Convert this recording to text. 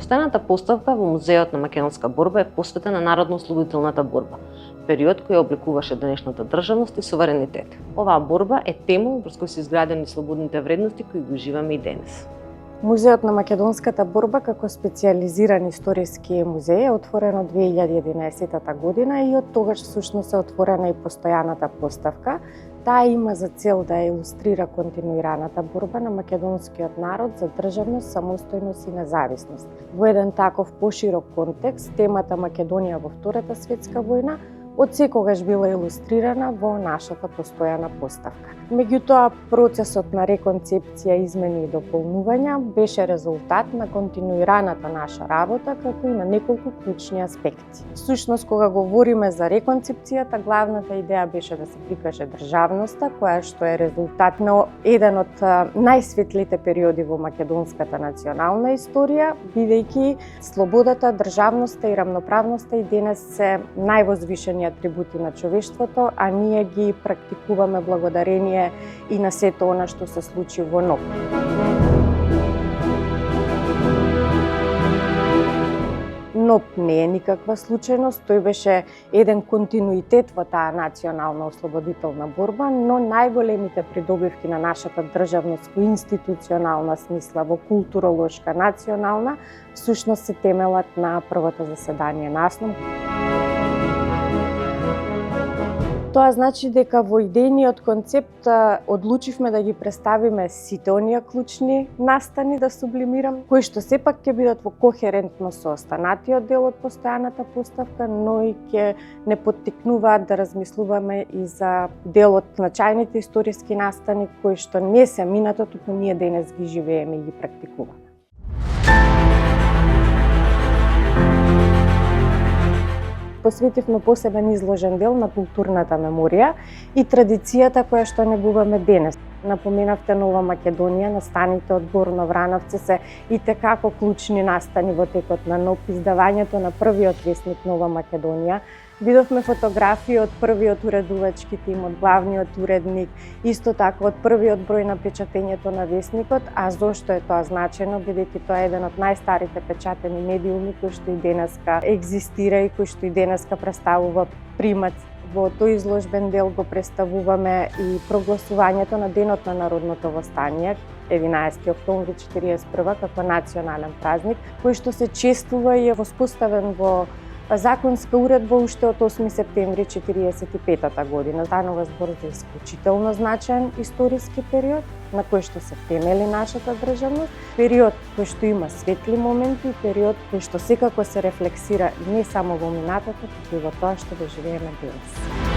Постојаната поставка во Музеот на македонска борба е посветена на народно-ослободителната борба, период кој обликуваше денешната државност и суверенитет. Оваа борба е темел врз кој се изградени слободните вредности кои ги уживаме и денес. Музеот на македонската борба како специјализиран историски музеј е отворен од 2011 година и од тогаш всушност е отворена и постојаната поставка. Таа има за цел да илустрира континуираната борба на македонскиот народ за државност, самостојност и независност. Во еден таков поширок контекст, темата Македонија во Втората светска војна од секогаш била илустрирана во нашата постојана поставка. Меѓутоа, процесот на реконцепција, измени и дополнувања беше резултат на континуираната наша работа, како и на неколку клучни аспекти. Всушност, кога говориме за реконцепцијата, главната идеја беше да се прикаже државноста, која што е резултат на еден од најсветлите периоди во македонската национална историја, бидејќи слободата, државноста и рамноправноста и денес се највозвишени атрибути на човештвото, а ние ги практикуваме благодарение и на сето она што се случи во НОБ. НОБ не е никаква случајност, тој беше еден континуитет во таа национална ослободителна борба, но најголемите придобивки на нашата државност во институционална смисла, во културолошка, национална, всушност се темелат на првото заседание на АСНОМ. Тоа значи дека во идејниот концепт одлучивме да ги представиме сите оние клучни настани, да сублимирам, кои што сепак ќе бидат во кохерентност со останатиот дел од постојаната поставка, но и ќе не поттикнуваат да размислуваме и за дел од значајните историски настани кои што не се минато, туку ние денес ги живееме и ги практикуваме. Посветивме посебен изложен дел на културната меморија и традицијата која што негуваме денес. Напоменавте Нова Македонија, настаните од Горно Врановци се итекако клучни настани во текот на НОБ, издавањето на првиот весник Нова Македонија. Видовме фотографии од првиот уредувачки тим, од главниот уредник, исто така од првиот број на печатењето на весникот, а зошто е тоа значено, бидејќи тоа е еден од најстарите печатени медиуми кои што и денеска екзистира и кои што и денеска представува примат. Во тој изложбен дел го представуваме и прогласувањето на Денот на народното востание, 11 октомври 1941 како национален празник, кој што се чествува и е воспоставен во законска уредба уште од 8 септември 1945 година. Станува збор за исклучително значаен историски период на кој што се темели нашата државност, период кој што има светли моменти и период кој што секако се рефлексира не само во минатото, туку и во тоа што доживееме денес.